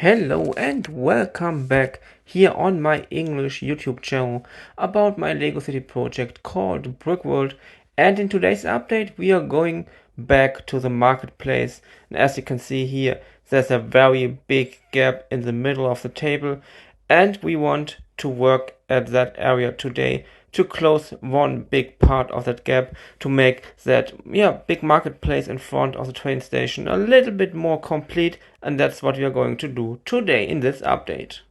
Hello and welcome back here on my English YouTube channel about my Lego City project called Brickworld. And in today's update we are going back to the marketplace, and as you can see here there's a very big gap in the middle of the table, and we want to work at that area today to close one big part of that gap to make that big marketplace in front of the train station a little bit more complete, and that's what we are going to do today in this update.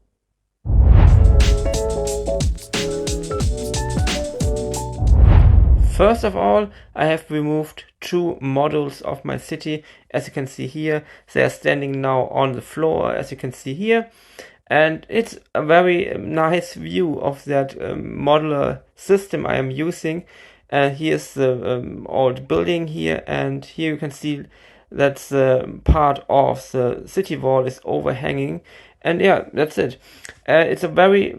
First of all, I have removed two models of my city. As you can see here, they are standing now on the floor, as you can see here. And it's a very nice view of that modular system I am using. And here's the old building here, and here you can see that the part of the city wall is overhanging. And yeah, that's it. It's a very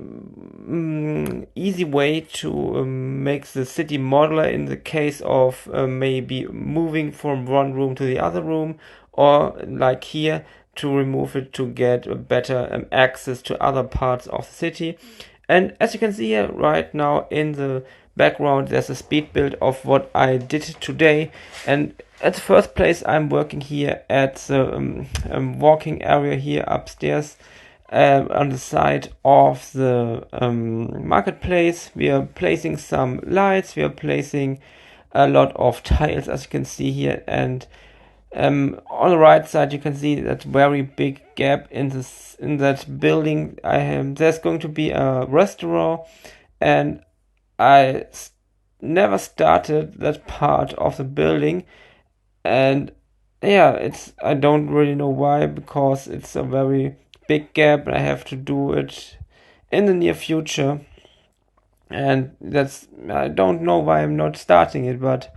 easy way to make the city modular in the case of maybe moving from one room to the other room, or like here, to remove it to get better access to other parts of the city. And as you can see here right now in the background, there's a speed build of what I did today. And at the first place, I'm working here at the walking area here upstairs on the side of the marketplace. We are placing some lights, we are placing a lot of tiles, as you can see here, and on the right side you can see that very big gap in that building. There's going to be a restaurant, and I never started that part of the building, and yeah, I don't really know why, because it's a very big gap and I have to do it in the near future, and I don't know why I'm not starting it, but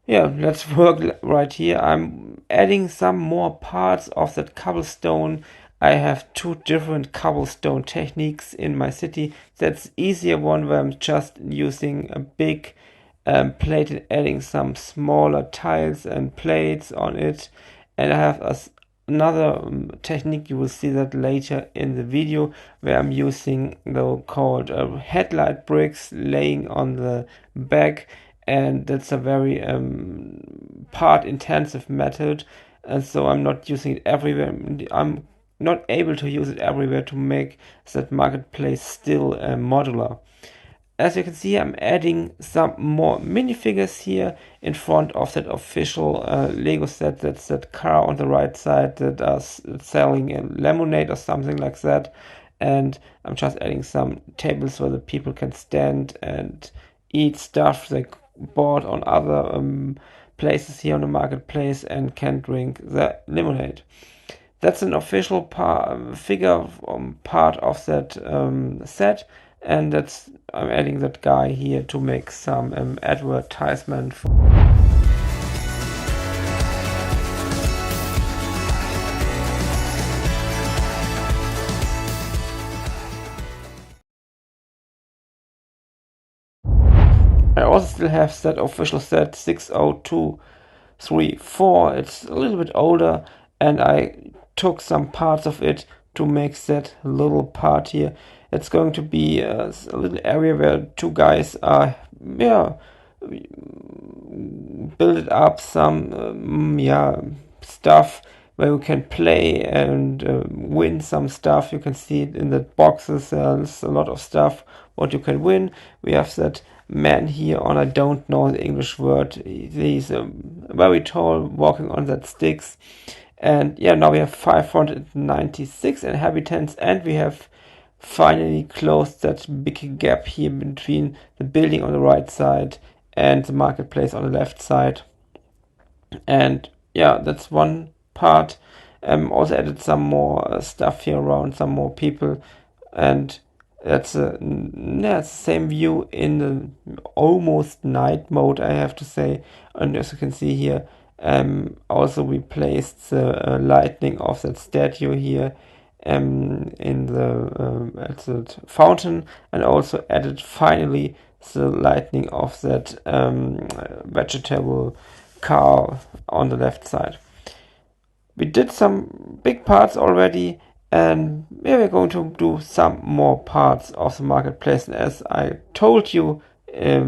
yeah, let's work right here. I'm adding some more parts of that cobblestone. I have two different cobblestone techniques in my city. That's easier one where I'm just using a big plate and adding some smaller tiles and plates on it. And I have another technique, you will see that later in the video, where I'm using the called headlight bricks laying on the back, and that's a very part intensive method, and so I'm not using it everywhere. I'm not able to use it everywhere to make that marketplace still modular. As you can see, I'm adding some more minifigures here in front of that official Lego set. That's that car on the right side that is selling a lemonade or something like that. And I'm just adding some tables where the people can stand and eat stuff they bought on other places here on the marketplace and can drink the lemonade. That's an official figure part of that set, and I'm adding that guy here to make some advertisement. I also still have that official set 60234. It's a little bit older, and I took some parts of it to make that little part here. It's going to be a little area where two guys are, build up some stuff where you can play and win some stuff. You can see it in the boxes. There's a lot of stuff what you can win. We have that man here on, I don't know the English word. He's very tall, walking on that sticks. And yeah, now we have 596 inhabitants, and we have finally closed that big gap here between the building on the right side and the marketplace on the left side. And yeah, that's one part. Also added some more stuff here around, some more people, and it's the same view in the almost night mode, I have to say. And as you can see here, also we placed the lightning of that statue here in the at the fountain, and also added finally the lightning of that vegetable car on the left side. We did some big parts already, And yeah, we're going to do some more parts of the marketplace. And as I told you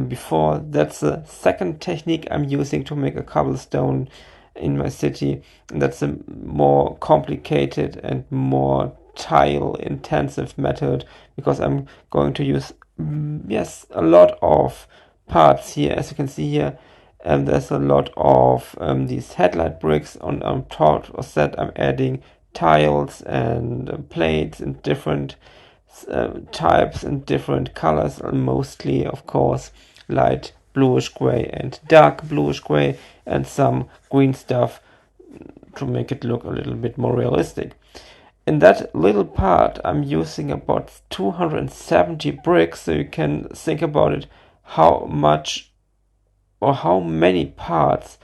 before, that's the second technique I'm using to make a cobblestone in my city. And that's a more complicated and more tile intensive method, because I'm going to use yes, a lot of parts here. As you can see here, there's a lot of these headlight bricks. On top of that, I'm adding tiles and plates in different types and different colors, and mostly, of course, light bluish gray and dark bluish gray, and some green stuff to make it look a little bit more realistic. In that little part, I'm using about 270 bricks, so you can think about it, how much or how many parts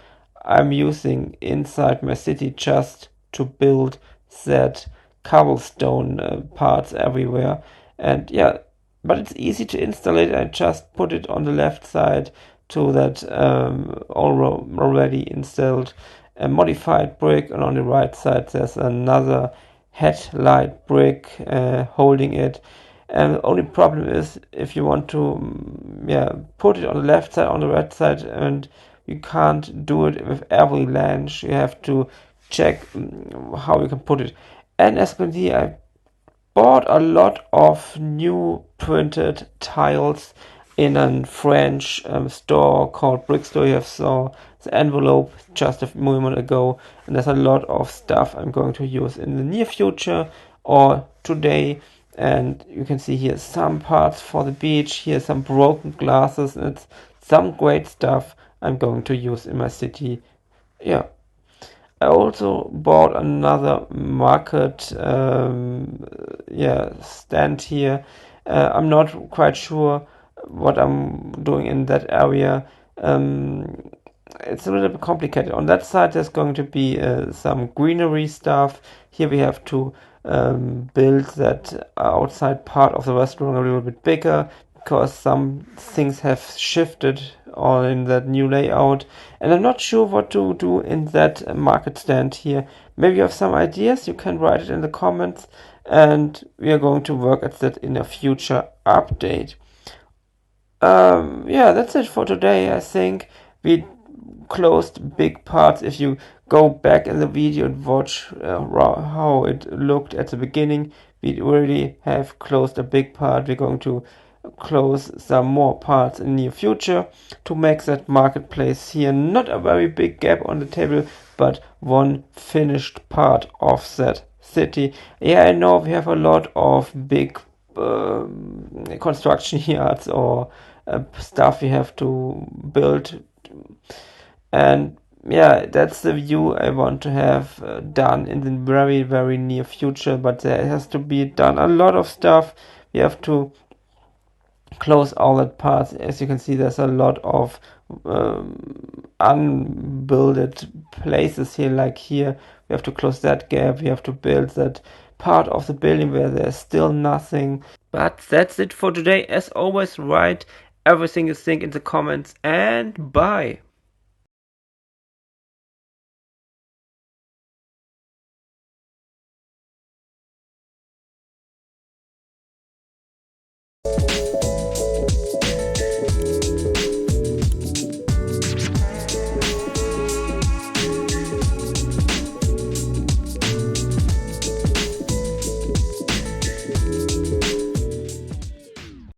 I'm using inside my city just to build that cobblestone parts everywhere. And yeah, but it's easy to install it. I just put it on the left side to that already installed modified brick, and on the right side there's another headlight brick holding it. And the only problem is if you want to put it on the left side, on the right side, and you can't do it with every lanch. You have to check how you can put it. And as you can see, I bought a lot of new printed tiles in a French store called Brickstore. You have saw the envelope just a moment ago, and there's a lot of stuff I'm going to use in the near future or today. And you can see here some parts for the beach, here some broken glasses, and it's some great stuff I'm going to use in my city. Yeah. I also bought another market stand here. I'm not quite sure what I'm doing in that area. It's a little bit complicated. On that side, there's going to be some greenery stuff. Here we have to build that outside part of the restaurant a little bit bigger, because some things have shifted on in that new layout, and I'm not sure what to do in that market stand here. Maybe you have some ideas, you can write it in the comments, and we are going to work at that in a future update. Yeah, that's it for today. I think we closed big parts. If you go back in the video and watch how it looked at the beginning, we really have closed a big part. We're going to close some more parts in the near future to make that marketplace here not a very big gap on the table, but one finished part of that city. Yeah, I know we have a lot of big construction yards or stuff we have to build, and yeah, that's the view I want to have done in the very, very near future. But there has to be done a lot of stuff. We have to close all that parts. As you can see, there's a lot of unbuilded places here. Like here, we have to close that gap. We have to build that part of the building where there's still nothing. But that's it for today. As always, write everything you think in the comments, and bye.